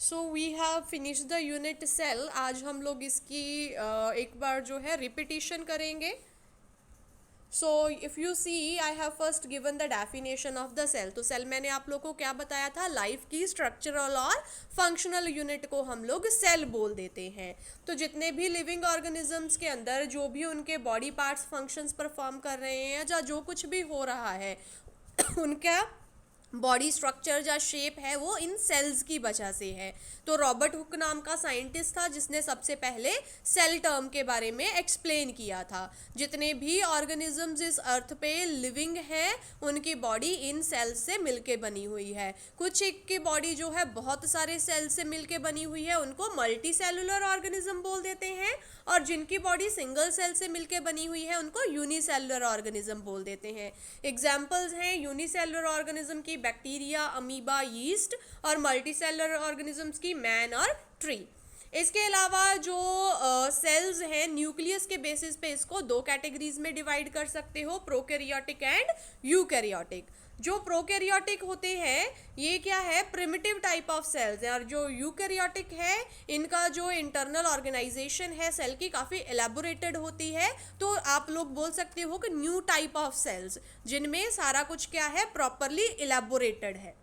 So we have finish the unit cell. आज हम लोग इसकी एक बार जो है रिपीटिशन करेंगे। So if you see I have first given the definition of the cell. तो सेल मैंने आप लोग को क्या बताया था, लाइफ की स्ट्रक्चरल और फंक्शनल यूनिट को हम लोग सेल बोल देते हैं। तो जितने भी लिविंग ऑर्गेनिजम्स के अंदर जो भी उनके बॉडी पार्ट्स फंक्शंस परफॉर्म कर रहे हैं या जो कुछ भी हो रहा है उनका बॉडी स्ट्रक्चर या शेप है वो इन सेल्स की वजह से है। तो रॉबर्ट हुक नाम का साइंटिस्ट था जिसने सबसे पहले सेल टर्म के बारे में एक्सप्लेन किया था। जितने भी ऑर्गेनिजम्स इस अर्थ पे लिविंग हैं उनकी बॉडी इन सेल्स से मिलके बनी हुई है। कुछ एक की बॉडी जो है बहुत सारे सेल से मिलके बनी हुई है उनको मल्टी सेलुलर ऑर्गेनिज्म बोल देते हैं, और जिनकी बॉडी सिंगल सेल से मिलके बनी हुई है उनको यूनिसेलुलर ऑर्गेनिज्म बोल देते हैं। एग्जाम्पल्स हैं यूनिसेलुलर ऑर्गेनिज्म की बैक्टीरिया, अमीबा, यीस्ट, और मल्टीसेलुलर ऑर्गेनिजम्स की मैन और ट्री। इसके अलावा जो सेल्स हैं न्यूक्लियस के बेसिस पे इसको दो कैटेगरीज में डिवाइड कर सकते हो, प्रोकैरियोटिक एंड यूकैरियोटिक। जो प्रोकैरियोटिक होते हैं ये क्या है, प्रिमिटिव टाइप ऑफ सेल्स है, और जो यूकैरियोटिक है इनका जो इंटरनल ऑर्गेनाइजेशन है सेल की काफ़ी एलेबोरेटेड होती है। तो आप लोग बोल सकते हो कि न्यू टाइप ऑफ सेल्स जिनमें सारा कुछ क्या है, प्रॉपरली एलेबोरेटेड है।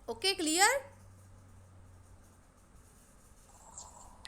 Okay, clear?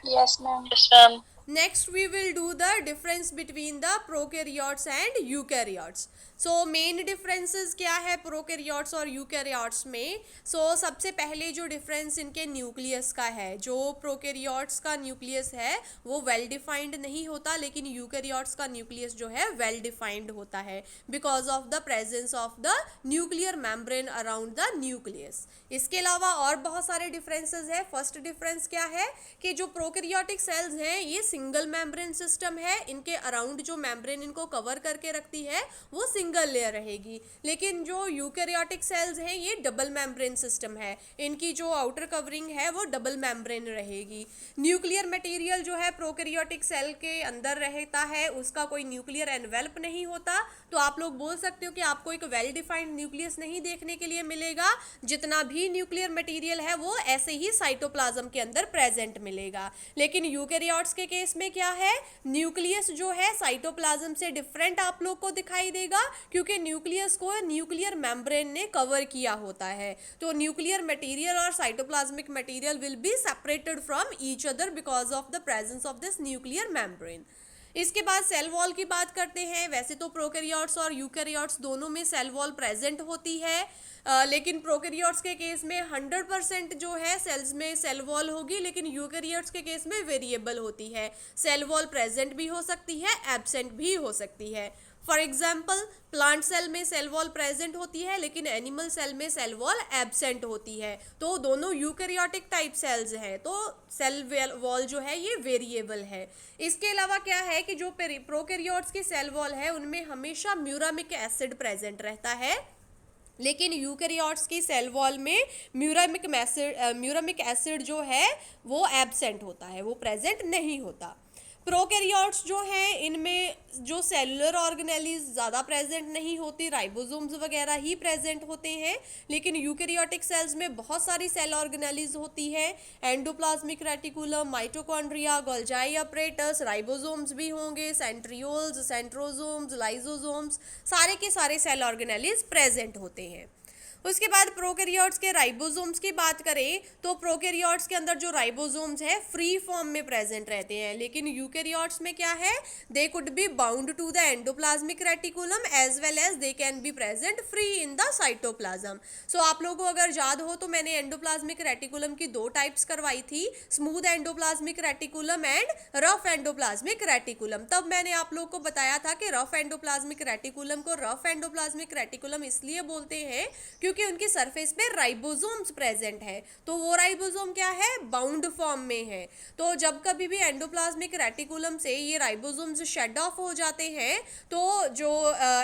Yes, ma'am. Yes, ma'am. Next we will do the difference between the prokaryotes and eukaryotes. So main differences क्या है prokaryotes और eukaryotes में? So सबसे पहले जो difference इनके न्यूक्लियस का है, जो prokaryotes का न्यूक्लियस है वो well defined नहीं होता, लेकिन eukaryotes का न्यूक्लियस जो है well defined होता है because of the presence of the nuclear membrane around the nucleus. इसके अलावा और बहुत सारे differences है। फर्स्ट डिफरेंस क्या है कि जो प्रोकैरियोटिक सेल्स हैं ये सिंगल मेम्ब्रेन सिस्टम है, इनके अराउंड जो मेम्ब्रेन इनको कवर करके रखती है वो सिंगल लेयर रहेगी, लेकिन जो यूकैरियोटिक सेल्स हैं ये डबल मेम्ब्रेन सिस्टम है, इनकी जो आउटर कवरिंग है वो डबल मेम्ब्रेन रहेगी। न्यूक्लियर मटेरियल जो है प्रोकैरियोटिक सेल के अंदर रहता है उसका कोई न्यूक्लियर एनवेल्प नहीं होता। तो आप लोग बोल सकते हो कि आपको एक वेल डिफाइंड न्यूक्लियस नहीं देखने के लिए मिलेगा, जितना भी न्यूक्लियर मटेरियल है वो ऐसे ही साइटोप्लाज्म के अंदर प्रेजेंट मिलेगा। लेकिन यूकैरियोट्स के केस में क्या है, न्यूक्लियस जो है साइटोप्लाज्म से डिफरेंट आप लोग को दिखाई देगा, क्योंकि न्यूक्लियस को न्यूक्लियर मेम्ब्रेन ने कवर किया होता है। तो न्यूक्लियर मटेरियल और cytoplasmic material will be separated from each other because of the presence of this nuclear membrane. इसके बाद सेल वॉल की बात करते हैं। वैसे तो प्रोकैरियोट्स और यूकैरियोट्स दोनों में सेल वॉल प्रेजेंट होती है, लेकिन प्रोकैरियोट्स के केस में 100% जो है सेल्स में सेल वॉल होगी, लेकिन यूकैरियोट्स के केस में वेरिएबल होती है। सेल वॉल प्रेजेंट भी हो सकती है, एब्सेंट भी हो सकती है। फॉर एग्जाम्पल प्लांट सेल में सेल वॉल प्रेजेंट होती है लेकिन एनिमल सेल में सेल वॉल एब्सेंट होती है। तो दोनों यूकैरियोटिक टाइप सेल्स हैं, तो सेल वॉल जो है ये वेरिएबल है। इसके अलावा क्या है कि जो प्रोकैरियोट्स की सेल वॉल है उनमें हमेशा म्यूरामिक एसिड प्रेजेंट रहता है, लेकिन यूकैरियोट्स की सेल वॉल में म्यूरामिक एसिड जो है वो एब्सेंट होता है, वो प्रेजेंट नहीं होता। प्रोकैरियोट्स जो हैं इनमें जो सेलुलर ऑर्गेनेलीज ज़्यादा प्रेजेंट नहीं होती, राइबोसोम्स वगैरह ही प्रेजेंट होते हैं, लेकिन यूकैरियोटिक सेल्स में बहुत सारी सेल ऑर्गेनेलीज होती है। Endoplasmic reticulum, mitochondria, Golgi apparatus, ribosomes भी होंगे, सेंट्रियोल्स, सेंट्रोसोम्स, लाइजोसोम्स, सारे के सारे सेल ऑर्गेनेलीज प्रेजेंट होते हैं। उसके बाद प्रोकैरियोट्स के राइबोसोम्स की बात करें तो प्रोकैरियोट्स के अंदर जो राइबोसोम्स है फ्री फॉर्म में प्रेजेंट रहते हैं, लेकिन यूकैरियोट्स में क्या है, they could be bound to the endoplasmic reticulum as well as they can be present free in the cytoplasm. So आप लोगों को अगर याद हो तो मैंने एंडोप्लाज्मिक रेटिकुलम की दो टाइप्स करवाई थी, smooth endoplasmic reticulum and rough endoplasmic reticulum. तब मैंने आप लोग को बताया था कि रफ एंडोप्लाज्मिक रेटिकुलम को रफ एंडोप्लाज्मिक रेटिकुलम इसलिए बोलते हैं क्योंकि उनकी सरफेस पे राइबोसोम्स प्रेजेंट है, तो वो राइबोसोम क्या है, बाउंड फॉर्म में है। तो जब कभी भी एंडोप्लाज्मिक रेटिकुलम से ये राइबोसोम्स शेड ऑफ हो जाते हैं तो जो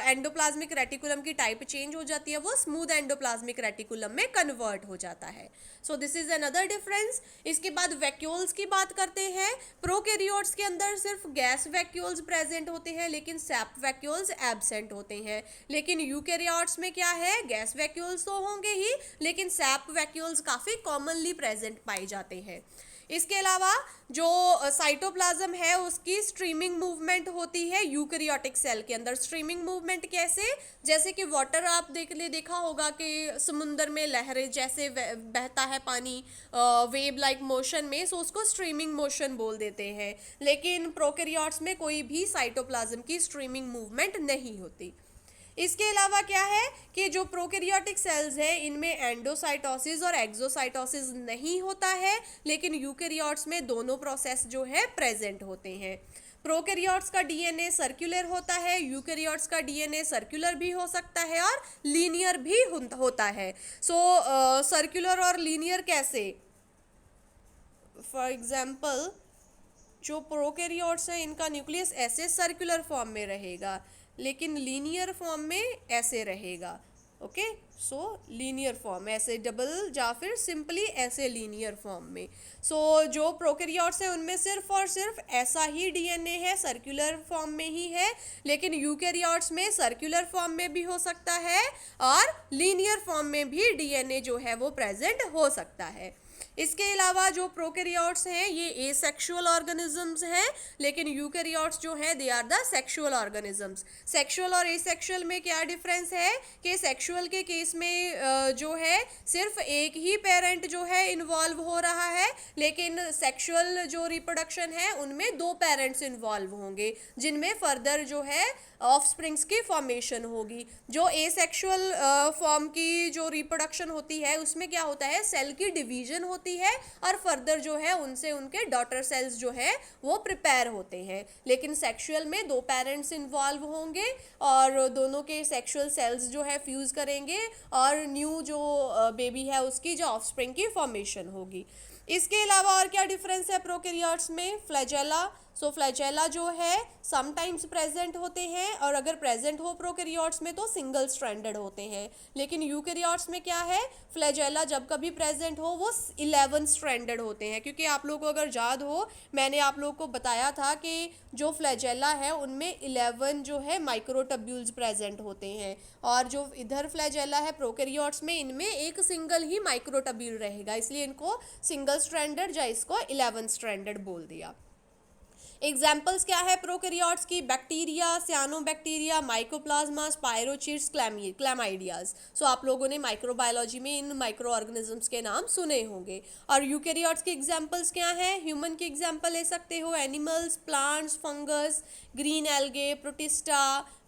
एंडोप्लाज्मिक रेटिकुलम की टाइप चेंज हो जाती है, वो स्मूथ एंडोप्लाज्मिक रेटिकुलम में कन्वर्ट हो जाता है। So this is another difference. इसके बाद वैक्यूल्स की बात करते हैं। प्रोकैरियोट्स के अंदर सिर्फ गैस वैक्यूल्स प्रेजेंट होते हैं लेकिन सैप वैक्यूल्स एब्सेंट होते हैं, लेकिन यूकैरियोट्स में क्या है, गैस वैक्यूल्स वैक्यूल्स तो होंगे ही, लेकिन सैप वैक्यूल्स काफ़ी कॉमनली प्रेजेंट पाए जाते हैं। इसके अलावा जो साइटोप्लाज्म है उसकी स्ट्रीमिंग मूवमेंट होती है यूकैरियोटिक सेल के अंदर। स्ट्रीमिंग मूवमेंट कैसे, जैसे कि वाटर आप देखा होगा कि समुंदर में लहरें जैसे बहता है पानी वेव लाइक मोशन में, सो उसको स्ट्रीमिंग मोशन बोल देते हैं। लेकिन प्रोकैरियोट्स में कोई भी साइटोप्लाज्म की स्ट्रीमिंग मूवमेंट नहीं होती। इसके अलावा क्या है कि जो प्रोकैरियोटिक सेल्स है इनमें एंडोसाइटोसिस और एक्सोसाइटोसिस नहीं होता है, लेकिन यूकैरियोट्स में दोनों प्रोसेस जो है प्रेजेंट होते हैं। प्रोकैरियोट्स का डीएनए सर्कुलर होता है, यूकैरियोट्स का डीएनए सर्कुलर भी हो सकता है और लीनियर भी होता है। सो सर्कुलर और लीनियर कैसे, फॉर एग्जांपल जो प्रोकैरियोट्स हैं इनका न्यूक्लियस ऐसे सर्कुलर फॉर्म में रहेगा, लेकिन लीनियर फॉर्म में ऐसे रहेगा। ओके, सो लीनियर फॉर्म ऐसे डबल या फिर सिंपली ऐसे लीनियर फॉर्म में। सो जो प्रोकैरियोट्स हैं उनमें सिर्फ और सिर्फ ऐसा ही डीएनए है, सर्कुलर फॉर्म में ही है, लेकिन यूकैरियोट्स में सर्कुलर फॉर्म में भी हो सकता है और लीनियर फॉर्म में भी डीएनए जो है वो प्रेजेंट हो सकता है। इसके अलावा जो प्रोकैरियोट्स हैं ये एसेक्सुअल ऑर्गेनिजम्स हैं, लेकिन यूकैरियोट्स जो हैं they are the sexual organisms. Sexual और एसेक्सुअल में क्या डिफरेंस है कि सेक्सुअल के केस में जो है सिर्फ एक ही पेरेंट जो है इन्वॉल्व हो रहा है, लेकिन सेक्सुअल जो रिप्रोडक्शन है उनमें दो पेरेंट्स इन्वॉल्व होंगे, जिनमें फर्दर जो है ऑफस्प्रिंग्स की फॉर्मेशन होगी। जो एसेक्सुअल फॉर्म की जो रिप्रोडक्शन होती है उसमें क्या होता है, सेल की डिवीजन होती है और फर्दर जो है उनसे उनके डॉटर सेल्स जो है वो प्रिपेयर होते हैं। लेकिन सेक्सुअल में दो पेरेंट्स इन्वॉल्व होंगे और दोनों के सेक्सुअल सेल्स जो है फ्यूज करेंगे और न्यू जो बेबी है उसकी जो ऑफस्प्रिंग की फॉर्मेशन होगी। इसके अलावा और क्या डिफरेंस है प्रोकैरियोट्स में, फ्लैजेला। सो फ्लैजेला जो है समटाइम्स प्रेजेंट होते हैं और अगर प्रेजेंट हो प्रोकैरियोट्स में तो सिंगल स्ट्रैंडेड होते हैं, लेकिन यूकैरियोट्स में क्या है, फ्लैजेला जब कभी प्रेजेंट हो वो 11 स्ट्रैंडेड होते हैं। क्योंकि आप लोगों को अगर याद हो मैंने आप लोगों को बताया था कि जो फ्लैजेला है उनमें 11 जो है माइक्रोटब्यूल्स प्रेजेंट होते हैं और जो इधर फ्लैजेला है प्रोकैरियोट्स में इनमें एक सिंगल ही माइक्रोटब्यूल रहेगा, इसलिए इनको सिंगल स्ट्रैंडेड या इसको 11 स्ट्रैंडेड बोल दिया। एग्जाम्पल्स क्या है प्रोकैरियोट्स की, बैक्टीरिया, सियानोबैक्टीरिया, माइकोप्लाज्मा, स्पाइरोचिट्स, क्लैमाइडियाज। सो आप लोगों ने माइक्रोबायोलॉजी में इन माइक्रो ऑर्गेनिजम्स के नाम सुने होंगे। और यूकैरियोट्स के एग्जाम्पल्स क्या हैं, ह्यूमन के एग्जाम्पल ले सकते हो, animals, plants, fungus, green algae, protista,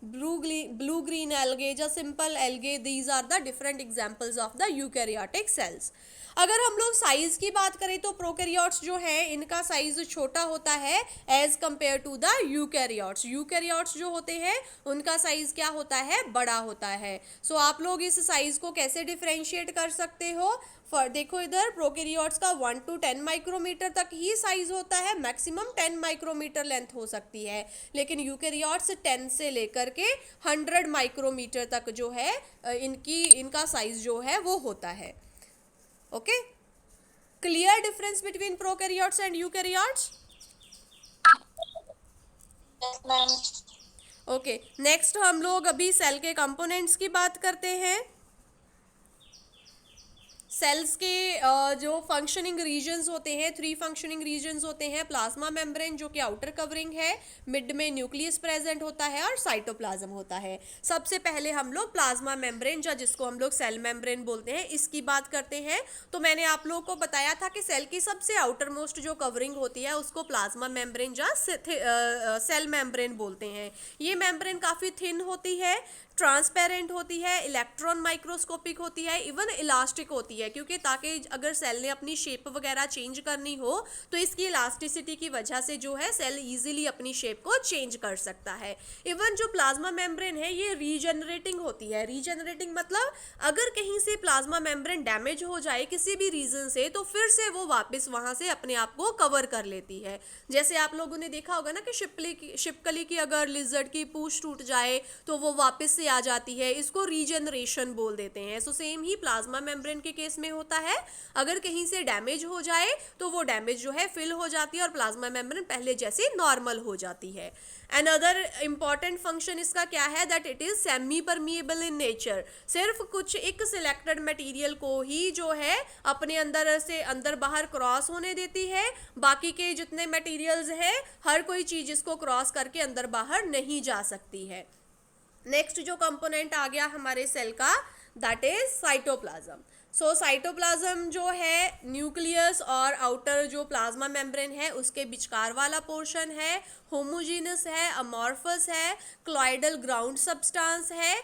blue green algae, या simple algae. These are the different examples of the eukaryotic cells. अगर हम लोग साइज की बात करें तो प्रोकैरियोट्स जो है इनका साइज छोटा होता है as compare to the eukaryotes. Eukaryotes जो होते हैं उनका साइज क्या होता है, बड़ा होता है। सो आप लोग इस साइज को कैसे डिफरेंशिएट कर सकते हो, देखो इधर प्रोकैरियोट्स का 1 to 10 माइक्रोमीटर तक ही साइज होता है, मैक्सिमम 10 माइक्रोमीटर लेंथ हो सकती है, लेकिन यूकैरियोट्स 10 से लेकर के 100 माइक्रोमीटर तक जो है इनका साइज जो है वो होता है। Okay, clear difference between prokaryotes and eukaryotes? Yes, ma'am. Okay, next हम लोग अभी सेल के कंपोनेंट्स की बात करते हैं। सेल्स के जो फंक्शनिंग रीजन्स होते हैं, 3 फंक्शनिंग रीजन्स होते हैं। प्लाज्मा मेम्ब्रेन जो कि आउटर कवरिंग है, मिड में न्यूक्लियस प्रेजेंट होता है और साइटोप्लाज्म होता है। सबसे पहले हम लोग प्लाज्मा मेम्ब्रेन या जिसको हम लोग सेल मेम्ब्रेन बोलते हैं इसकी बात करते हैं। तो मैंने आप लोगों को बताया था कि सेल की सबसे आउटर मोस्ट जो कवरिंग होती है उसको प्लाज्मा मेम्ब्रेन या सेल मेम्ब्रेन बोलते हैं। ये मेम्ब्रेन काफ़ी थिन होती है, ट्रांसपेरेंट होती है, इलेक्ट्रॉन माइक्रोस्कोपिक होती है, इवन इलास्टिक होती है, क्योंकि ताकि अगर सेल ने अपनी शेप वगैरह चेंज करनी हो तो इसकी इलास्टिसिटी की वजह से जो है सेल इजीली अपनी शेप को चेंज कर सकता है। इवन जो प्लाज्मा मेम्ब्रेन है ये रीजनरेटिंग होती है। रीजनरेटिंग मतलब अगर कहीं से प्लाज्मा मेम्ब्रेन डैमेज हो जाए किसी भी रीजन से तो फिर से वो वापस वहाँ से अपने आप को कवर कर लेती है। जैसे आप लोगों ने देखा होगा ना कि छिपकली की अगर लिजर्ड की पूंछ टूट जाए तो वो वापस से आ जाती है, इसको रीजनरेशन बोल देते हैं। सो सेम ही प्लाज्मा मेम्ब्रेन के केस में होता है, अगर कहीं से डैमेज हो जाए तो वो डैमेज जो है फिल हो जाती है और प्लाज्मा मेम्ब्रेन पहले जैसे नॉर्मल हो जाती है। अनदर इम्पॉर्टेंट फंक्शन इसका क्या है, that it is semi permeable in nature. सिर्फ कुछ एक सिलेक्टेड मटेरियल को ही जो है अपने अंदर से अंदर बाहर क्रॉस होने देती है, बाकी के जितने मटेरियल्स हैं हर कोई चीज इसको क्रॉस करके अंदर बाहर नहीं जा सकती है। नेक्स्ट जो कंपोनेंट आ गया हमारे सेल का, that is cytoplasm. So cytoplasm जो है न्यूक्लियस और आउटर जो प्लाज्मा मेम्ब्रेन है उसके बिचकार वाला पोर्शन है, होमोजीनस है, अमॉर्फस है, क्लॉइडल ग्राउंड सब्सटेंस है।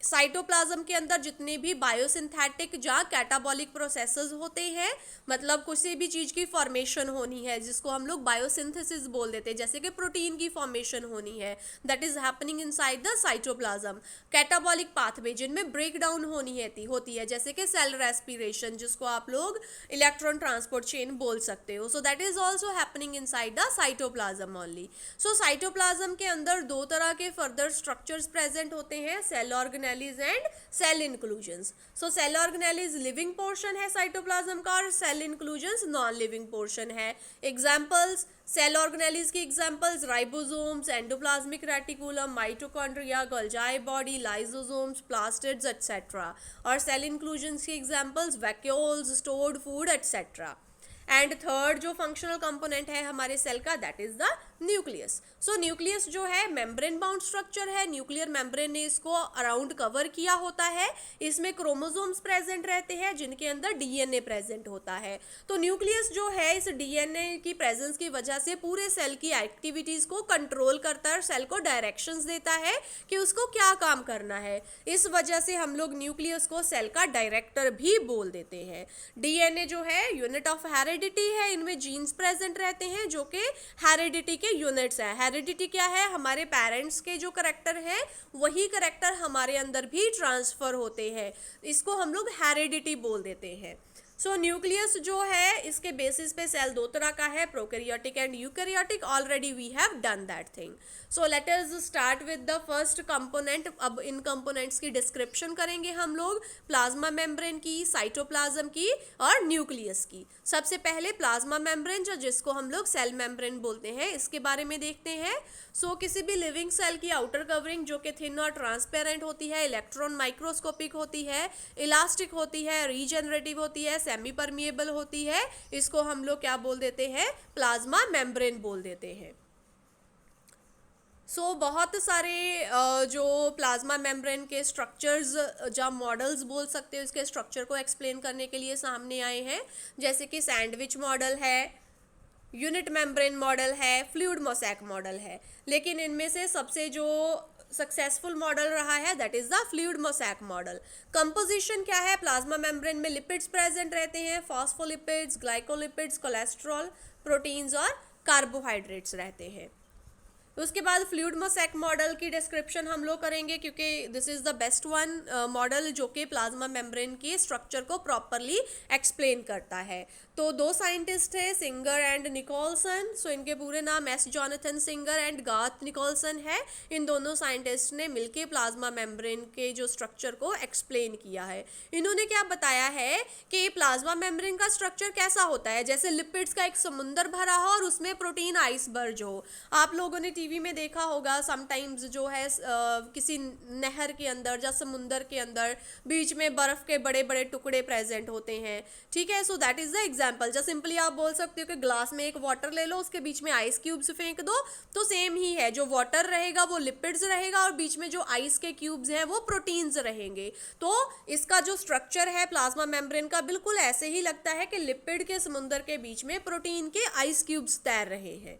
साइटोप्लाज्म के अंदर जितने भी बायोसिंथेटिक या कैटाबॉलिक प्रोसेसेस होते हैं, मतलब किसी भी चीज़ की फॉर्मेशन होनी है जिसको हम लोग बायोसिंथेसिस बोल देते हैं, जैसे कि प्रोटीन की फॉर्मेशन होनी है, that is happening inside the cytoplasm. Catabolic pathway जिनमें ब्रेक डाउन होती है जैसे कि सेल रेस्पिरेशन, जिसको आप लोग इलेक्ट्रॉन ट्रांसपोर्ट चेन बोल सकते हो। So that is also happening inside the cytoplasm only. So cytoplasm के अंदर दो तरह के फर्दर स्ट्रक्चर्स प्रेजेंट होते हैं, cell organelle and cell inclusions. So cell organelles living portion है साइटोप्लाज्म का और cell inclusions non living portion है। एग्जांपल्स सेल ऑर्गेनेलिज की examples ribosomes, endoplasmic reticulum, mitochondria, Golgi body, lysosomes, plastids etcetera. और cell inclusions की examples vacuoles, stored food etcetera. And third जो functional component है हमारे सेल का, that is the nucleus. So nucleus जो है membrane bound structure है, nuclear membrane ने इसको अराउंड कवर किया होता है। इसमें क्रोमोसोम्स प्रेजेंट रहते हैं जिनके अंदर डीएनए प्रेजेंट होता है। तो न्यूक्लियस जो है इस डीएनए की प्रेजेंस की वजह से पूरे सेल की एक्टिविटीज को कंट्रोल करता है और सेल को डायरेक्शंस देता है कि उसको क्या काम करना है। इस वजह से हम लोग न्यूक्लियस को सेल का डायरेक्टर भी बोल देते हैं। डीएनए जो है यूनिट ऑफ हेरिडिटी है, इनमें जीन्स प्रेजेंट रहते हैं जो कि हेरिडिटी के यूनिट्स है। हेरिडिटी क्या है, हमारे पेरेंट्स के जो करेक्टर है वही करेक्टर हमारे अंदर भी ट्रांसफर होते हैं, इसको हम लोग हेरिडिटी बोल देते हैं। सो न्यूक्लियस जो है इसके बेसिस पे सेल दो तरह का है, prokaryotic and eukaryotic. Already we have done that thing. So let us start with the first component. अब इन कंपोनेंट्स की डिस्क्रिप्शन करेंगे हम लोग, प्लाज्मा मेम्ब्रेन की, साइटोप्लाज्म की और न्यूक्लियस की। सबसे पहले प्लाज्मा मेम्ब्रेन जो जिसको हम लोग सेल मेम्ब्रेन बोलते हैं, इसके बारे में देखते हैं। सो किसी भी लिविंग सेल की आउटर कवरिंग जो कि थिन और ट्रांसपेरेंट होती है, इलेक्ट्रॉन माइक्रोस्कोपिक होती है, इलास्टिक होती है, रीजनरेटिव होती है, सेमी परमिएबल होती है, इसको हम लोग क्या बोल देते हैं, प्लाज्मा मेम्ब्रेन बोल देते हैं। सो बहुत सारे जो प्लाज्मा मेम्ब्रेन के स्ट्रक्चर्स या मॉडल्स बोल सकते हो इसके स्ट्रक्चर को एक्सप्लेन करने के लिए सामने आए हैं, जैसे कि सैंडविच मॉडल है, यूनिट मेम्ब्रेन मॉडल है, फ्लूइड मोसैक मॉडल है। लेकिन इनमें से सबसे जो सक्सेसफुल मॉडल रहा है that is the fluid mosaic model. Composition क्या है, प्लाज्मा मेम्ब्रेन में लिपिड्स प्रेजेंट रहते हैं, फॉस्फोलिपिड्स, ग्लाइकोलिपिड्स, कोलेस्ट्रॉल, प्रोटीन्स और कार्बोहाइड्रेट्स रहते हैं। उसके बाद फ्लूइड मोसैक मॉडल की डिस्क्रिप्शन हम लोग करेंगे क्योंकि this is the best one model जो कि प्लाज्मा मेम्ब्रेन के स्ट्रक्चर को प्रॉपरली एक्सप्लेन करता है। तो दो साइंटिस्ट हैं, सिंगर एंड निकोलसन। सो इनके पूरे नाम एस जॉनथन सिंगर एंड गाथ निकोलसन है। इन दोनों साइंटिस्ट ने मिलके प्लाज्मा मेम्ब्रेन के जो स्ट्रक्चर को एक्सप्लेन किया है। इन्होंने क्या बताया है कि प्लाज्मा मेम्ब्रेन का स्ट्रक्चर कैसा होता है, जैसे लिपिड्स का एक समुंदर भरा हो और उसमें प्रोटीन आइसबर्ग हो। आप लोगों ने टीवी में देखा होगा समटाइम्स जो है किसी नहर के अंदर या समुंदर के अंदर बीच में बर्फ के बड़े बड़े टुकड़े प्रेजेंट होते हैं, ठीक है। So that is the example. Just simply आप बोल सकते हो कि ग्लास में एक वाटर ले लो, उसके बीच में आइस क्यूब्स फेंक दो, तो सेम ही है, जो वाटर रहेगा वो लिपिड्स रहेगा और बीच में जो आइस के क्यूब्स हैं वो प्रोटीन्स रहेंगे। तो इसका जो स्ट्रक्चर है प्लाज्मा मेम्ब्रेन का बिल्कुल ऐसे ही लगता है कि लिपिड के समुंदर के बीच में प्रोटीन के आइस क्यूब्स तैर रहे हैं।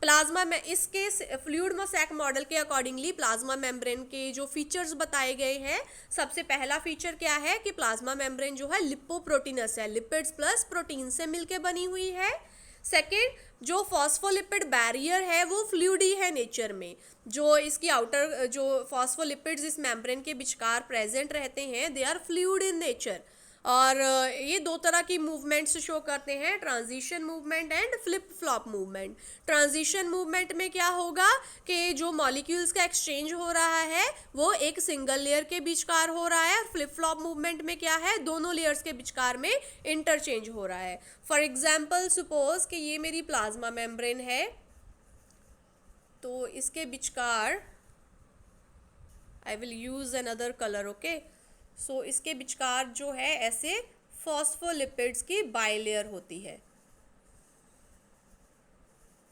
प्लाज्मा में इसके फ्लूइड मोसैक मॉडल के अकॉर्डिंगली प्लाज्मा मेम्ब्रेन के जो फीचर्स बताए गए हैं, सबसे पहला फीचर क्या है कि प्लाज्मा मेम्ब्रेन जो है लिपोप्रोटीनस है, लिपिड्स प्लस प्रोटीन से मिलके बनी हुई है। सेकेंड, जो फॉस्फोलिपिड बैरियर है वो फ्लूइडी है नेचर में। जो इसकी आउटर जो फॉस्फोलिपिड्स इस मेम्ब्रेन के विचकार प्रेजेंट रहते हैं they are fluid in nature. और ये दो तरह की मूवमेंट्स शो करते हैं, transition movement and flip flop movement. Transition movement में क्या होगा कि जो मॉलिक्यूल्स का एक्सचेंज हो रहा है वो एक सिंगल लेयर के बीचकार हो रहा है, और फ्लिप फ्लॉप मूवमेंट में क्या है, दोनों लेयर्स के बीचकार में इंटरचेंज हो रहा है। फॉर एग्जाम्पल सपोज कि ये मेरी प्लाज्मा मेम्ब्रेन है, तो इसके बीचकार I will use another colour, okay. So इसके बीचकार जो है ऐसे फॉस्फोलिपिड्स की बाइलेयर होती है।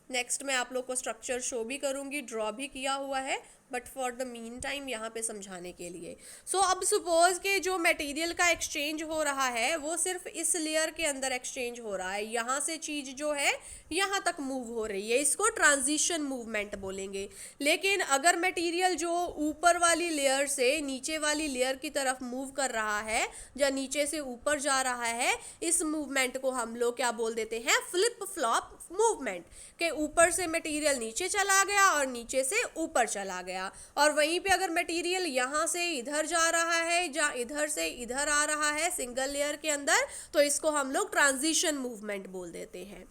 नेक्स्ट मैं आप लोग को स्ट्रक्चर शो भी करूंगी, ड्रॉ भी किया हुआ है, but for the mean time यहाँ पे समझाने के लिए। सो अब सपोज कि जो मटेरियल का एक्सचेंज हो रहा है वो सिर्फ इस लेयर के अंदर एक्सचेंज हो रहा है, यहाँ से चीज़ जो है यहाँ तक मूव हो रही है, इसको ट्रांजिशन मूवमेंट बोलेंगे। लेकिन अगर मटेरियल जो ऊपर वाली लेयर से नीचे वाली लेयर की तरफ मूव कर रहा है या नीचे से ऊपर जा रहा है, इस मूवमेंट को हम लोग क्या बोल देते हैं, फ्लिप फ्लॉप मूवमेंट। के ऊपर से मटेरियल नीचे चला गया और नीचे से ऊपर चला गया, और वहीं पे अगर मटेरियल यहाँ से इधर जा रहा है या इधर से इधर आ रहा है सिंगल लेयर के अंदर, तो इसको हम लोग ट्रांजिशन मूवमेंट बोल देते हैं।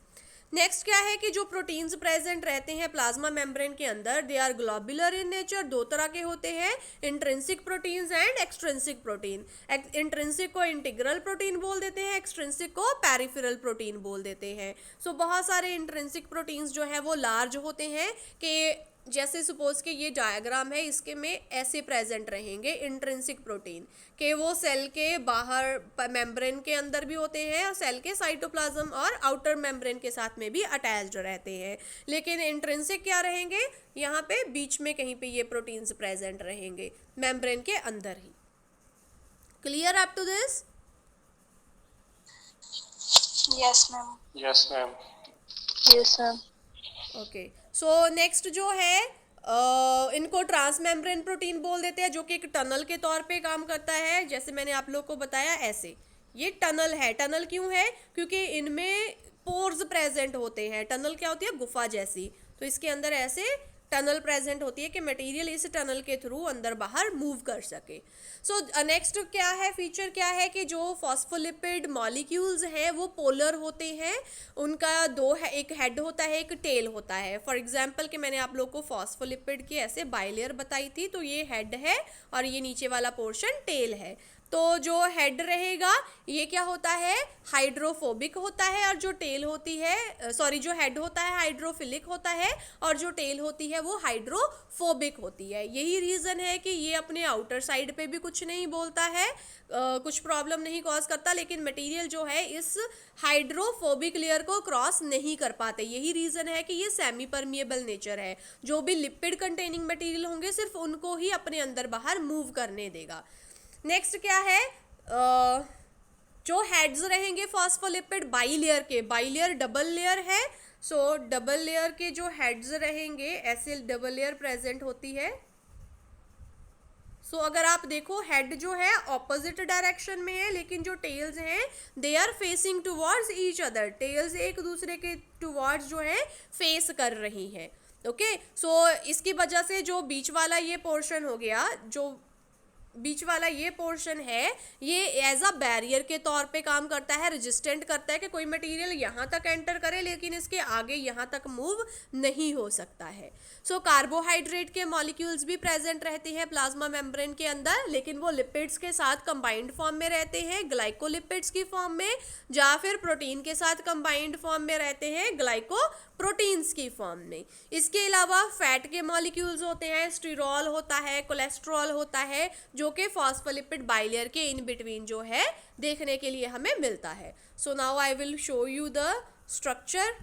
नेक्स्ट क्या है कि जो प्रोटीन्स प्रेजेंट रहते हैं प्लाज्मा मेम्ब्रेन के अंदर, they are globular in nature, दो तरह के होते हैं, intrinsic proteins and extrinsic protein. Intrinsic को इंटीग्रल प्रोटीन बोल देते हैं, एक्सट्रिंसिक को पेरिफेरल प्रोटीन बोल देते हैं। सो बहुत सारे इंट्रिंसिक प्रोटीन्स जो है वो लार्ज होते हैं, कि जैसे सपोज कि ये डायग्राम है, इसके में ऐसे प्रेजेंट रहेंगे इंट्रिंसिक प्रोटीन, कि वो सेल के बाहर मेम्ब्रेन के अंदर भी होते हैं और सेल के साइटोप्लाज्म और आउटर मेम्ब्रेन के साथ में भी अटैच्ड रहते हैं। लेकिन इंट्रिंसिक क्या रहेंगे, यहाँ पे बीच में कहीं पे ये प्रोटीन्स प्रेजेंट रहेंगे मेम्ब्रेन के अंदर ही। Clear up to this? Yes, ma'am. Yes, ma'am. Yes, ma'am. Okay, so next जो है इनको ट्रांसमेम्ब्रेन प्रोटीन बोल देते हैं, जो कि एक टनल के तौर पे काम करता है। जैसे मैंने आप लोग को बताया ऐसे, ये टनल है। टनल क्यों है, क्योंकि इनमें पोर्स प्रेजेंट होते हैं। टनल क्या होती है, गुफा जैसी, तो इसके अंदर ऐसे टनल प्रेजेंट होती है कि मटेरियल इस टनल के थ्रू अंदर बाहर मूव कर सके। सो नेक्स्ट क्या है, फीचर क्या है कि जो फॉस्फोलिपिड मॉलिक्यूल्स हैं वो पोलर होते हैं। उनका दो है, एक हेड होता है, एक टेल होता है। फॉर एग्जांपल कि मैंने आप लोग को फॉस्फोलिपिड की ऐसे बाइलेयर बताई थी, तो ये हेड है और ये नीचे वाला पोर्शन टेल है। तो जो हेड रहेगा ये क्या होता है, हाइड्रोफोबिक होता है, और जो टेल होती है जो हेड होता है हाइड्रोफिलिक होता है, और जो टेल होती है वो हाइड्रोफोबिक होती है। यही रीज़न है कि ये अपने आउटर साइड पे भी कुछ नहीं बोलता है, कुछ प्रॉब्लम नहीं कॉज करता, लेकिन मटेरियल जो है इस हाइड्रोफोबिक लेयर को क्रॉस नहीं कर पाते। यही रीज़न है कि ये सेमी परमिएबल नेचर है। जो भी लिपिड कंटेनिंग मटेरियल होंगे सिर्फ उनको ही अपने अंदर बाहर मूव करने देगा। नेक्स्ट क्या है, जो हेड्स रहेंगे फॉस्फोलिपिड बाइलेयर के, बाइलेयर डबल लेयर है, सो डबल लेयर के जो हेड्स रहेंगे ऐसे डबल लेयर प्रेजेंट होती है। सो अगर आप देखो हेड जो है ऑपोजिट डायरेक्शन में है, लेकिन जो टेल्स हैं they are facing towards each other. Tails एक दूसरे के टुवर्ड्स जो है फेस कर रही हैं। ओके, सो इसकी वजह से जो बीच वाला ये पोर्शन हो गया, जो बीच वाला ये पोर्शन है, ये एज अ बैरियर के तौर पे काम करता है, रेजिस्टेंट करता है कि कोई मटेरियल यहाँ तक एंटर करे लेकिन इसके आगे यहाँ तक मूव नहीं हो सकता है। सो कार्बोहाइड्रेट के मॉलिक्यूल्स भी प्रेजेंट रहते हैं प्लाज्मा मेम्ब्रेन के अंदर, लेकिन वो लिपिड्स के साथ कंबाइंड फॉर्म में रहते हैं, ग्लाइकोलिपिड्स की फॉर्म में, या फिर प्रोटीन के साथ कंबाइंड फॉर्म में रहते हैं, ग्लाइकोप्रोटीन्स की फॉर्म में। इसके अलावा फैट के मॉलिक्यूल्स होते हैं, स्टीरॉल होता है, कोलेस्ट्रॉल होता है, जो कि फॉस्फोलिपिड बाइलेयर के इन बिटवीन जो है देखने के लिए हमें मिलता है। So now I will show you the structure.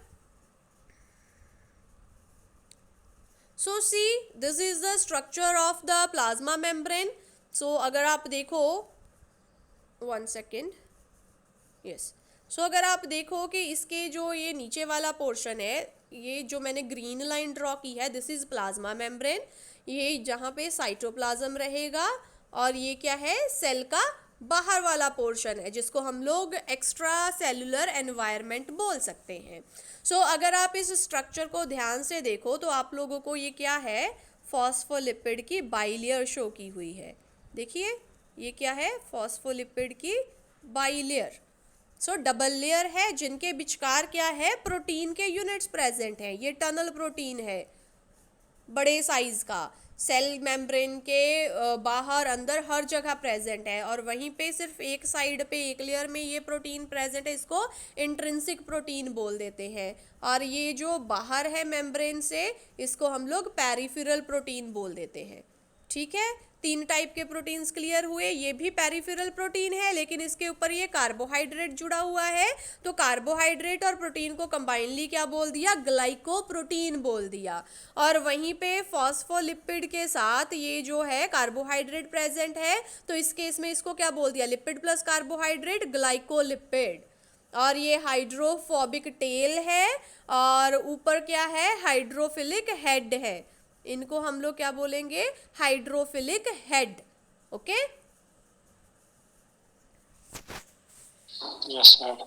So see, this is the structure of the plasma membrane. So अगर आप देखो, वन सेकेंड, यस, सो अगर आप देखो कि इसके जो ये नीचे वाला पोर्शन है, ये जो मैंने ग्रीन लाइन ड्रॉ की है, दिस इज प्लाज्मा मेम्ब्रेन। ये जहाँ पे साइटोप्लाज्म रहेगा, और ये क्या है, सेल का बाहर वाला पोर्शन है, जिसको हम लोग एक्स्ट्रा सेलुलर एनवायरनमेंट बोल सकते हैं। सो अगर आप इस स्ट्रक्चर को ध्यान से देखो तो आप लोगों को ये क्या है, फॉस्फोलिपिड की बाइलेयर शो की हुई है। देखिए ये क्या है, फॉस्फोलिपिड की बाइलेयर। सो डबल लेयर है जिनके विचकार क्या है, प्रोटीन के यूनिट्स प्रेजेंट हैं। ये टनल प्रोटीन है बड़े साइज का, सेल मेम्ब्रेन के बाहर अंदर हर जगह प्रेजेंट है, और वहीं पे सिर्फ एक साइड पे एक लेयर में ये प्रोटीन प्रेजेंट है, इसको इंट्रिंसिक प्रोटीन बोल देते हैं। और ये जो बाहर है मेम्ब्रेन से, इसको हम लोग पेरिफेरल प्रोटीन बोल देते हैं। ठीक है, 3 टाइप के प्रोटीन्स क्लियर हुए। ये भी पेरिफेरल प्रोटीन है, लेकिन इसके ऊपर ये कार्बोहाइड्रेट जुड़ा हुआ है, तो कार्बोहाइड्रेट और प्रोटीन को कंबाइनली क्या बोल दिया, ग्लाइकोप्रोटीन बोल दिया। और वहीं पे फॉस्फोलिपिड के साथ ये जो है कार्बोहाइड्रेट प्रेजेंट है, तो इस केस में इसको क्या बोल दिया, लिपिड प्लस कार्बोहाइड्रेट, ग्लाइकोलिपिड। और ये हाइड्रोफोबिक टेल है, और ऊपर क्या है, हाइड्रोफिलिक हेड है। इनको हम लोग क्या बोलेंगे, hydrophilic head. Okay, yes ma'am.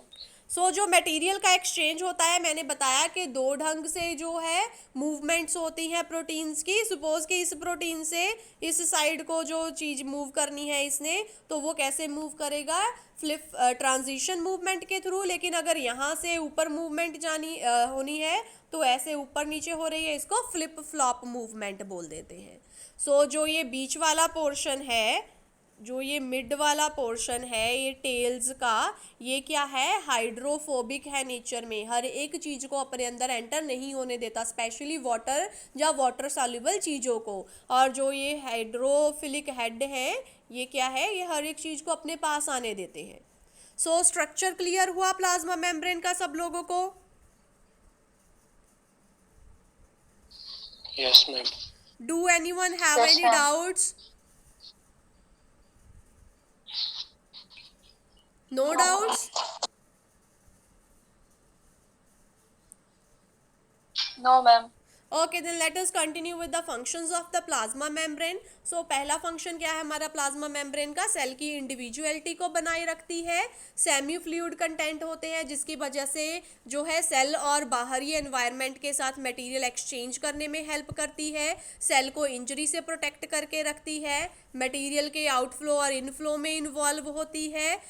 So जो मटेरियल का एक्सचेंज होता है, मैंने बताया कि 2 ढंग से जो है मूवमेंट्स होती हैं प्रोटीन्स की। सपोज कि इस प्रोटीन से इस साइड को जो चीज़ मूव करनी है इसने, तो वो कैसे मूव करेगा, फ्लिप ट्रांजिशन मूवमेंट के थ्रू। लेकिन अगर यहाँ से ऊपर मूवमेंट होनी है तो ऐसे ऊपर नीचे हो रही है, इसको फ्लिप फ्लॉप मूवमेंट बोल देते हैं। सो जो ये बीच वाला पोर्शन है, जो ये मिड वाला पोर्शन है ये टेल्स का, ये क्या है, हाइड्रोफोबिक है नेचर में, हर एक चीज़ को अपने अंदर एंटर नहीं होने देता, स्पेशली वाटर या वाटर सॉल्युबल चीज़ों को। और जो ये हाइड्रोफिलिक हेड है, ये क्या है, ये हर एक चीज़ को अपने पास आने देते हैं। सो स्ट्रक्चर क्लियर हुआ प्लाज्मा मेम्ब्रेन का सब लोगों को? Yes ma'am. Do anyone have Yes, any ma'am. Doubts? No doubts? No ma'am. Okay, then let us continue with the functions of the plasma membrane. So पहला function क्या है हमारा plasma membrane का, cell की इंडिविजुअलिटी को बनाए रखती है। सेमी फ्लूइड कंटेंट होते हैं जिसकी वजह से जो है सेल और बाहरी एनवायरनमेंट के साथ मटेरियल एक्सचेंज करने में हेल्प करती है। सेल को इंजरी से प्रोटेक्ट करके रखती है, मटेरियल के आउटफ्लो और इनफ्लो में इन्वॉल्व होती है,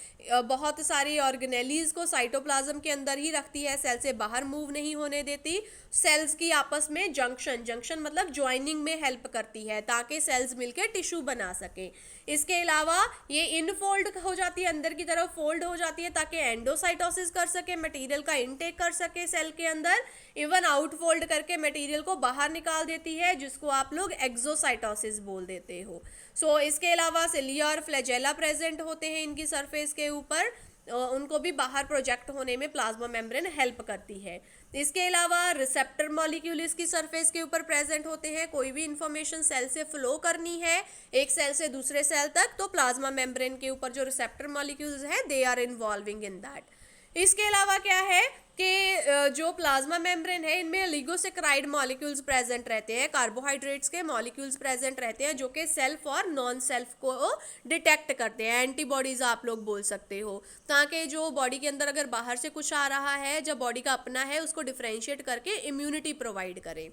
बहुत सारी ऑर्गेनेलीज को साइटोप्लाज्म के अंदर ही रखती है, सेल से बाहर मूव नहीं होने देती। सेल्स की आपस में जंक्शन मतलब ज्वाइनिंग में हेल्प करती है ताकि सेल्स मिलकर टिश्यू बना सके। इसके अलावा ये इनफोल्ड हो जाती है, अंदर की तरफ फोल्ड हो जाती है ताकि एंडोसाइटोसिस कर सके, मटेरियल का इनटेक कर सके सेल के अंदर। इवन आउटफोल्ड करके मटेरियल को बाहर निकाल देती है, जिसको आप लोग एक्सोसाइटोसिस बोल देते हो। सो इसके अलावा सिलिया और फ्लैजेला प्रेजेंट होते हैं इनकी सरफेस के ऊपर, उनको भी बाहर प्रोजेक्ट होने में प्लाज्मा मेम्ब्रेन हेल्प करती है। इसके अलावा रिसेप्टर मॉलिक्यूल इसकी सरफेस के ऊपर प्रेजेंट होते हैं। कोई भी इंफॉर्मेशन सेल से फ्लो करनी है एक सेल से दूसरे सेल तक, तो प्लाज्मा मेम्ब्रेन के ऊपर जो रिसेप्टर मॉलिक्यूल्स हैं they are involving in that. इसके अलावा क्या है कि जो प्लाज्मा मेम्ब्रेन है इनमें लिगोसेक्राइड मॉलिक्यूल्स प्रेजेंट रहते हैं, कार्बोहाइड्रेट्स के मॉलिक्यूल्स प्रेजेंट रहते हैं जो कि सेल्फ और नॉन सेल्फ को डिटेक्ट करते हैं, एंटीबॉडीज आप लोग बोल सकते हो, ताकि जो बॉडी के अंदर अगर बाहर से कुछ आ रहा है, जब बॉडी का अपना है उसको डिफ्रेंशिएट करके इम्यूनिटी प्रोवाइड करें।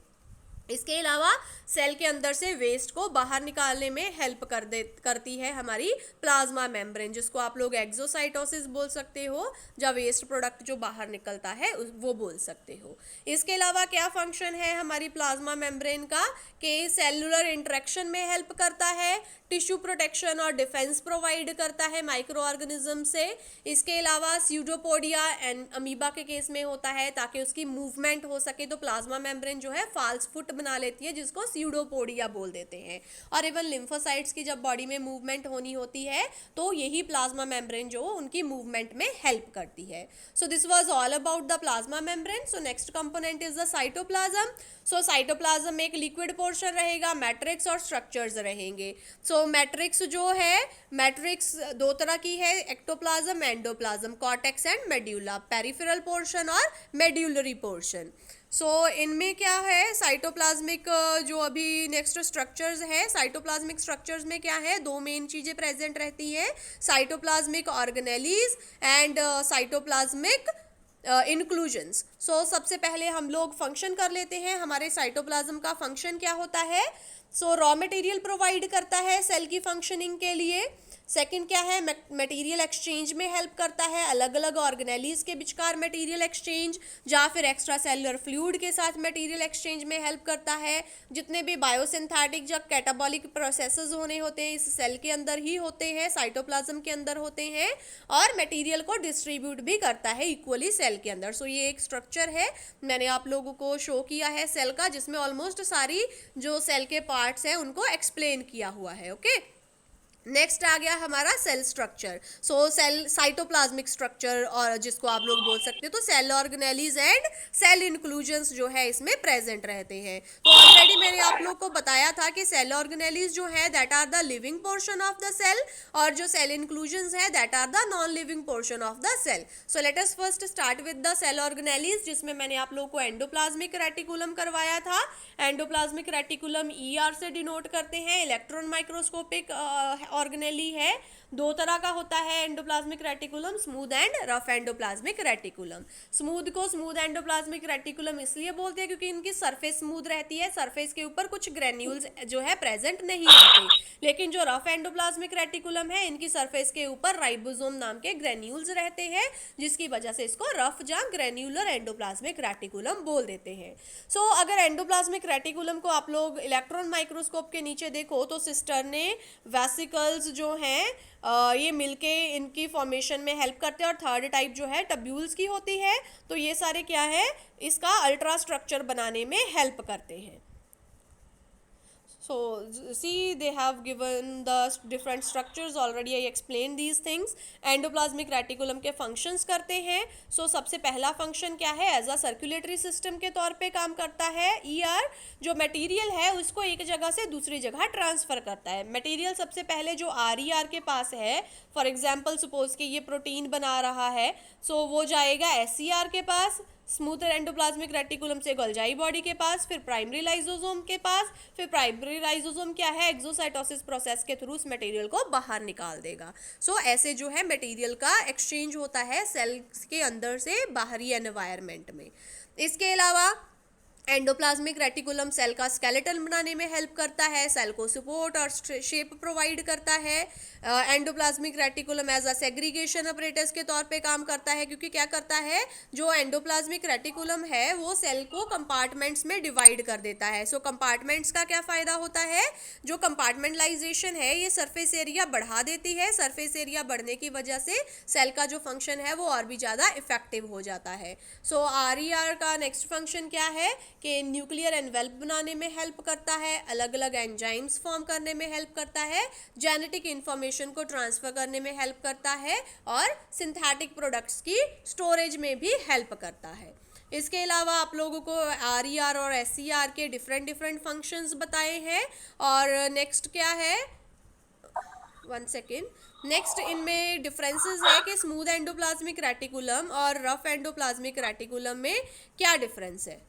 इसके अलावा सेल के अंदर से वेस्ट को बाहर निकालने में हेल्प करती है हमारी प्लाज्मा मेम्ब्रेन, जिसको आप लोग एक्सोसाइटोसिस बोल सकते हो, जब वेस्ट प्रोडक्ट जो बाहर निकलता है वो बोल सकते हो। इसके अलावा क्या फंक्शन है हमारी प्लाज्मा मेम्ब्रेन का, कि सेलुलर इंटरेक्शन में हेल्प करता है, टिश्यू प्रोटेक्शन और डिफेंस प्रोवाइड करता है माइक्रो ऑर्गेनिज्म से। इसके अलावा स्यूडोपोडिया एंड अमीबा के केस में होता है ताकि उसकी मूवमेंट हो सके, तो प्लाज्मा मेम्ब्रेन जो है फाल्स फुट बना लेती है जिसको स्यूडोपोडिया बोल देते हैं। और इवन लिम्फोसाइट्स की जब बॉडी में मूवमेंट होनी होती है तो यही प्लाज्मा मेम्ब्रेन जो उनकी मूवमेंट में हेल्प करती है। So this was all about the plasma membrane. So next component is the cytoplasm. So cytoplasm में एक लिक्विड पोर्शन रहेगा, मैट्रिक्स और स्ट्रक्चर्स रहेंगे। सो मैट्रिक्स जो है, मैट्रिक्स 2 तरह की है, ectoplasm, endoplasm, cortex and medulla, peripheral portion और मेड्यूलरी पोर्शन। सो इनमें क्या है, साइटोप्लाज्मिक जो अभी नेक्स्ट स्ट्रक्चर्स है, साइटोप्लाज्मिक स्ट्रक्चर्स में क्या है, 2 मेन चीज़ें प्रेजेंट रहती हैं, cytoplasmic organelles and cytoplasmic inclusions. So सबसे पहले हम लोग फंक्शन कर लेते हैं, हमारे साइटोप्लाज्म का फंक्शन क्या होता है। सो रॉ मटेरियल प्रोवाइड करता है सेल की फंक्शनिंग के लिए, सेकंड क्या है, मटेरियल एक्सचेंज में हेल्प करता है, अलग अलग ऑर्गेनेलीज के विचकार मटेरियल एक्सचेंज या फिर एक्स्ट्रा सेलुलर फ्लूइड के साथ मटेरियल एक्सचेंज में हेल्प करता है। जितने भी बायोसिंथेटिक या कैटाबॉलिक प्रोसेसेस होने होते हैं इस सेल के अंदर ही होते हैं, साइटोप्लाज्म के अंदर होते हैं, और मटेरियल को डिस्ट्रीब्यूट भी करता है इक्वली सेल के अंदर। सो ये एक स्ट्रक्चर है, मैंने आप लोगों को शो किया है सेल का, जिसमें ऑलमोस्ट सारी जो सेल के पार्ट्स हैं उनको एक्सप्लेन किया हुआ है। ओके, नेक्स्ट आ गया हमारा cell structure. So cell cytoplasmic structure, और जिसको आप लोग बोल सकते हो तो cell organelles and cell inclusions जो है इसमें प्रेजेंट रहते हैं। तो ऑलरेडी मैंने आप लोग को बताया था कि सेल ऑर्गेनेलीज जो है that are the living portion of the cell, और जो सेल इंक्लूजन्स है that are the non living portion of the cell. So let us first start with the cell organelles, जिसमें मैंने आप लोग को एंडोप्लाज्मिक रेटिकुलम करवाया था। एंडोप्लाज्मिक रेटिकुलम ER से डिनोट करते हैं। इलेक्ट्रॉन माइक्रोस्कोपिक ऑर्गेनेली है, दो तरह का होता है endoplasmic reticulum, smooth and rough endoplasmic reticulum. Smooth को स्मूथ एंडोप्लाज्मिक रेटिकुलम इसलिए बोलते हैं क्योंकि इनकी सरफेस स्मूथ रहती है, सरफेस के ऊपर कुछ ग्रेन्यूल्स जो है प्रेजेंट नहीं रहते। लेकिन जो रफ एंडोप्लाज्मिक रेटिकुलम है इनकी सरफेस के ऊपर राइबोसोम नाम के ग्रेन्यूल्स रहते हैं, जिसकी वजह से इसको रफ या ग्रेन्यूलर एंडोप्लाज्मिक रेटिकुलम बोल देते हैं। सो अगर एंडोप्लाज्मिक रेटिकुलम को आप लोग इलेक्ट्रॉन माइक्रोस्कोप के नीचे देखो तो सिस्टर्ने, वेसिकल्स जो हैं ये मिलके इनकी फॉर्मेशन में हेल्प करते हैं, और थर्ड टाइप जो है टब्यूल्स की होती है। तो ये सारे क्या है, इसका अल्ट्रा स्ट्रक्चर बनाने में हेल्प करते हैं। So see, they have given the different structures already. I explained these things. Endoplasmic reticulum के फंक्शंस करते हैं। सो सबसे पहला फंक्शन क्या है, एज अ सर्कुलेटरी सिस्टम के तौर पे काम करता है। ER जो मटेरियल है उसको एक जगह से दूसरी जगह ट्रांसफर करता है। मटेरियल सबसे पहले जो RER के पास है, फॉर एग्जाम्पल सपोज कि ये प्रोटीन बना रहा है, सो वो जाएगा SCR के पास, स्मूथ एंडोप्लाज्मिक रेटिकुलम से गोल्जाई बॉडी के पास, फिर प्राइमरी लाइसोसोम के पास, फिर प्राइमरी लाइसोसोम क्या है, एक्सोसाइटोसिस प्रोसेस के थ्रू उस मटेरियल को बाहर निकाल देगा। सो ऐसे जो है मटेरियल का एक्सचेंज होता है सेल के अंदर से बाहरी एनवायरनमेंट में। इसके अलावा एंडोप्लाज्मिक रेटिकुलम सेल का स्केलेटन बनाने में हेल्प करता है, सेल को सपोर्ट और शेप प्रोवाइड करता है। Endoplasmic reticulum as a segregation apparatus के तौर पे काम करता है, क्योंकि क्या करता है, जो एंडोप्लाज्मिक रेटिकुलम है वो सेल को कंपार्टमेंट्स में डिवाइड कर देता है। सो कंपार्टमेंट्स का क्या फ़ायदा होता है, जो कंपार्टमेंटलाइजेशन है ये सरफेस एरिया बढ़ा देती है। सरफेस एरिया बढ़ने की वजह से सेल का जो फंक्शन है वो और भी ज़्यादा इफेक्टिव हो जाता है। सो RER का नेक्स्ट फंक्शन क्या है कि न्यूक्लियर एनवेल्प बनाने में हेल्प करता है, अलग अलग एंजाइम्स फॉर्म करने में हेल्प करता है, जेनेटिक इंफॉर्मेशन को ट्रांसफ़र करने में हेल्प करता है, और सिंथेटिक प्रोडक्ट्स की स्टोरेज में भी हेल्प करता है। इसके अलावा आप लोगों को RER और SCR के डिफरेंट फंक्शंस बताए हैं। और नेक्स्ट क्या है, 1 सेकेंड, नेक्स्ट इनमें डिफरेंसेस है कि स्मूथ एंडोप्लाज्मिक रेटिकुलम और रफ एंडोप्लाज्मिक रेटिकुलम में क्या डिफरेंस है।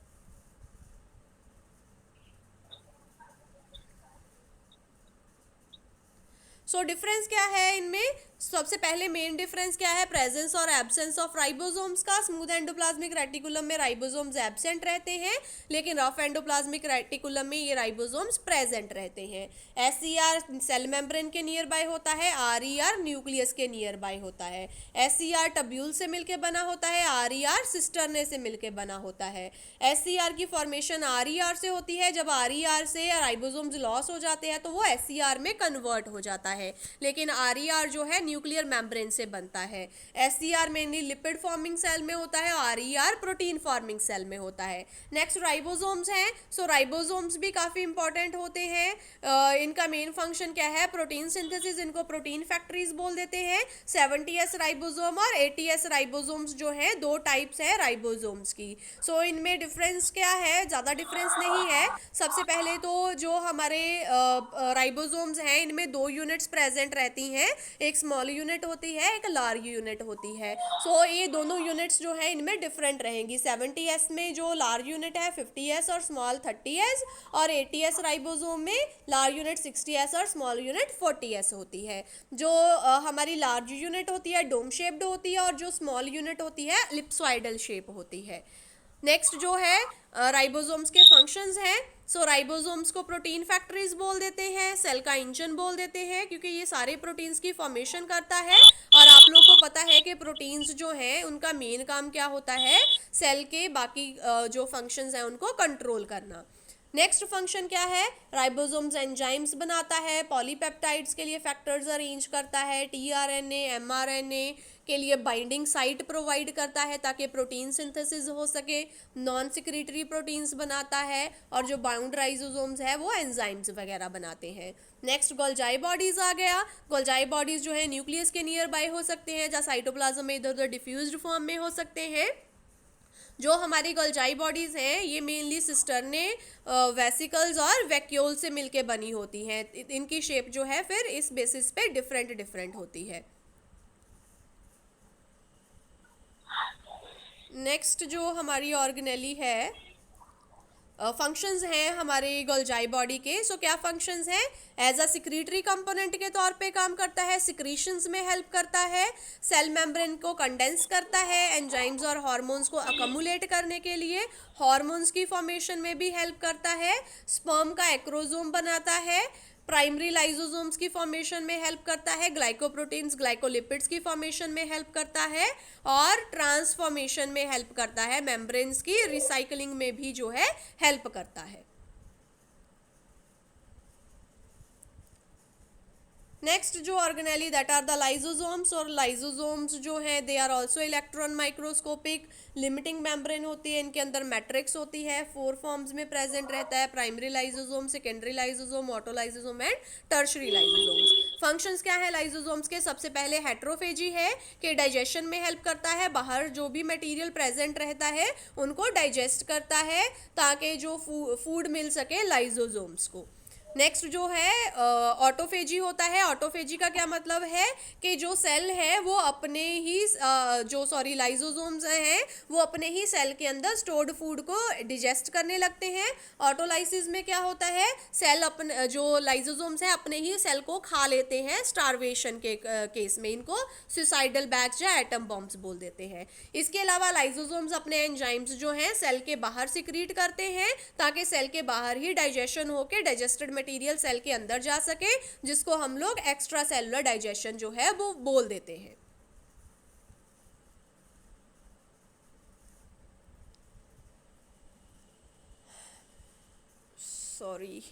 सो डिफरेंस क्या है इनमें, सबसे पहले मेन डिफरेंस क्या है, प्रेजेंस और एब्सेंस ऑफ राइबोसोम्स का। स्मूथ एंडोप्लाज्मिक रेटिकुलम में राइबोसोम्स एब्सेंट रहते हैं, लेकिन रफ एंडोप्लाज्मिक रेटिकुलम में ये राइबोसोम्स प्रेजेंट रहते हैं। SCR सेल मेम्ब्रेन के नियर बाय होता है, RER न्यूक्लियस के नियर बाय होता है। SCR टब्यूल से मिलके बना होता है, RER सिस्टर्ने से मिलके बना होता है। SCR की फॉर्मेशन RER से होती है, जब RER से राइबोसोम्स लॉस हो जाते हैं तो वो SCR में कन्वर्ट हो जाता है, लेकिन RER जो है न्यूक्लियर मेम्ब्रेन से बनता है। SCR mainly lipid forming cell में होता है, RER प्रोटीन फॉर्मिंग सेल में होता है। नेक्स्ट राइबोसोम्स हैं। सो राइबोसोम्स भी काफ़ी इंपॉर्टेंट होते हैं। इनका मेन फंक्शन क्या है, प्रोटीन सिंथेसिस, इनको प्रोटीन फैक्ट्रीज बोल देते हैं। 70S राइबोसोम और 80S राइबोसोम्स जो हैं, दो टाइप्स है राइबोसोम्स की। सो इनमें डिफरेंस क्या है, ज़्यादा डिफरेंस नहीं है। सबसे पहले तो जो हमारे राइबोसोम्स हैं इनमें दो यूनिट्स प्रेजेंट रहती हैं, एक स्मॉल यूनिट होती है, एक लार्ज यूनिट होती है। सो ये दोनों यूनिट्स जो है इनमें डिफरेंट रहेंगी। 70S में जो लार्ज यूनिट है 50S और स्मॉल 30S, और 80S राइबोसोम में लार्ज यूनिट 60S और स्मॉल यूनिट 40S होती है। जो हमारी लार्ज यूनिट होती है डोम शेप्ड होती है, और जो स्मॉल यूनिट होती है एलिप्सॉइडल शेप होती है। नेक्स्ट जो है राइबोसोम्स के फंक्शंस हैं। सो राइबोसोम्स को प्रोटीन फैक्ट्रीज बोल देते हैं, सेल का इंजन बोल देते हैं, क्योंकि ये सारे प्रोटीन्स की फॉर्मेशन करता है। और आप लोग को पता है कि प्रोटीन्स जो हैं उनका मेन काम क्या होता है, सेल के बाकी जो फंक्शंस हैं उनको कंट्रोल करना। नेक्स्ट फंक्शन क्या है, राइबोसोम्स एंजाइम्स बनाता है, पॉलीपेप्टाइड्स के लिए फैक्टर्स अरेंज करता है, टीआरएनए एमआरएनए के लिए बाइंडिंग साइट प्रोवाइड करता है ताकि प्रोटीन सिंथेसिस हो सके, नॉन सिक्रीटरी प्रोटीन्स बनाता है, और जो बाउंड राइबोसोम्स है वो एंजाइम्स वगैरह बनाते हैं। नेक्स्ट गोल्जाई बॉडीज आ गया। गोल्जाई बॉडीज जो है न्यूक्लियस के नियर बाय हो सकते हैं, जहाँ साइटोप्लाज्म में इधर उधर डिफ्यूज्ड फॉर्म में हो सकते हैं। जो हमारी गोल्जाई बॉडीज़ हैं ये मेनली सिस्टर्ने, वेसिकल्स और वैक्यूल से मिलके बनी होती हैं। इनकी शेप जो है फिर इस बेसिस पे डिफरेंट होती है। नेक्स्ट जो हमारी ऑर्गेनेली है, फंक्शंस हैं हमारे गोल्जाई बॉडी के। सो क्या फंक्शंस हैं, एज अ सिक्रीटरी कंपोनेंट के तौर पे काम करता है, सिक्रीशंस में हेल्प करता है, सेल मेम्ब्रेन को कंडेंस करता है, एंजाइम्स और हार्मोन्स को अकमुलेट करने के लिए, हार्मोन्स की फॉर्मेशन में भी हेल्प करता है, स्पर्म का एक्रोजोम बनाता है, प्राइमरी लाइजोसोम्स की फॉर्मेशन में हेल्प करता है, ग्लाइकोप्रोटीन्स ग्लाइकोलिपिड्स की फॉर्मेशन में हेल्प करता है, और ट्रांसफॉर्मेशन में हेल्प करता है, मेम्ब्रेन्स की रिसाइकलिंग में भी जो है हेल्प करता है। नेक्स्ट जो organelle that are the lysosomes, और लाइजोसोम्स जो हैं they are also electron microscopic. Limiting membrane होती है, इनके अंदर मैट्रिक्स होती है, 4 फॉर्म्स में प्रेजेंट रहता है, primary lysosome, secondary lysosome, autolysosome and tertiary lysosomes. Functions क्या है लाइजोसोम्स के, सबसे पहले हेट्रोफेजी है कि डाइजेशन में हेल्प करता है, बाहर जो भी मटेरियल प्रेजेंट रहता है उनको डाइजेस्ट करता है ताकि जो फूड मिल सके लाइजोसोम्स को। नेक्स्ट जो है ऑटोफेजी होता है। ऑटोफेजी का क्या मतलब है कि जो सेल है वो अपने ही लाइजोसोम्स हैं वो अपने ही सेल के अंदर स्टोर्ड फूड को डिजेस्ट करने लगते हैं। ऑटोलाइसिस में क्या होता है, सेल अपने जो लाइजोसोम्स हैं अपने ही सेल को खा लेते हैं, स्टारवेशन के केस में इनको सुसाइडल बैग्स या एटम बॉम्ब्स बोल देते हैं। इसके अलावा लाइजोसोम्स अपने एंजाइम्स जो हैं सेल के बाहर सिक्रीट करते हैं ताकि सेल के बाहर ही डाइजेशन होकर डाइजेस्टेड मटेरियल सेल के अंदर जा सके, जिसको हम लोग एक्स्ट्रा सेलुलर डाइजेशन जो है वो बोल देते हैं। सॉरी,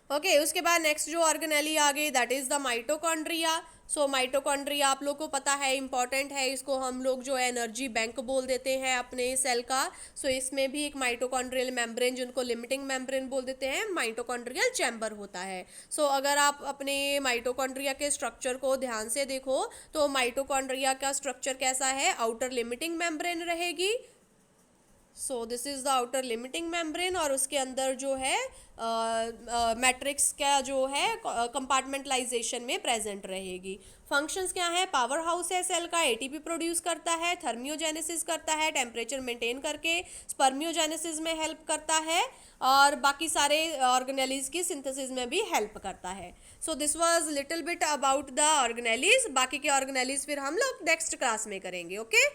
ओके उसके बाद नेक्स्ट जो ऑर्गेनेली आ गई that is the mitochondria. So mitochondria आप लोग को पता है इंपॉर्टेंट है, इसको हम लोग जो एनर्जी बैंक बोल देते हैं अपने सेल का। सो इसमें भी एक माइटोकॉन्ड्रियल मेम्ब्रेन जिनको लिमिटिंग मेम्ब्रेन बोल देते हैं, माइटोकॉन्ड्रियल चैम्बर होता है। सो अगर आप अपने माइटोकॉन्ड्रिया के स्ट्रक्चर को ध्यान से देखो तो माइटोकॉन्ड्रिया का स्ट्रक्चर कैसा है, आउटर लिमिटिंग मेम्ब्रेन रहेगी। So this is the outer limiting membrane, और उसके अंदर जो है मैट्रिक्स का जो है कंपार्टमेंटलाइजेशन में प्रेजेंट रहेगी। फंक्शंस क्या है, पावर हाउस है सेल का, एटीपी प्रोड्यूस करता है, थर्मियोजेनेसिस करता है टेम्परेचर मेंटेन करके, स्पर्मियोजेनेसिस में हेल्प करता है, और बाकी सारे ऑर्गेनेलीज की सिंथेसिस में भी हेल्प करता है। So this was little bit about the organelles. बाकी के ऑर्गेनेलीज फिर हम लोग नेक्स्ट क्लास में करेंगे। ओके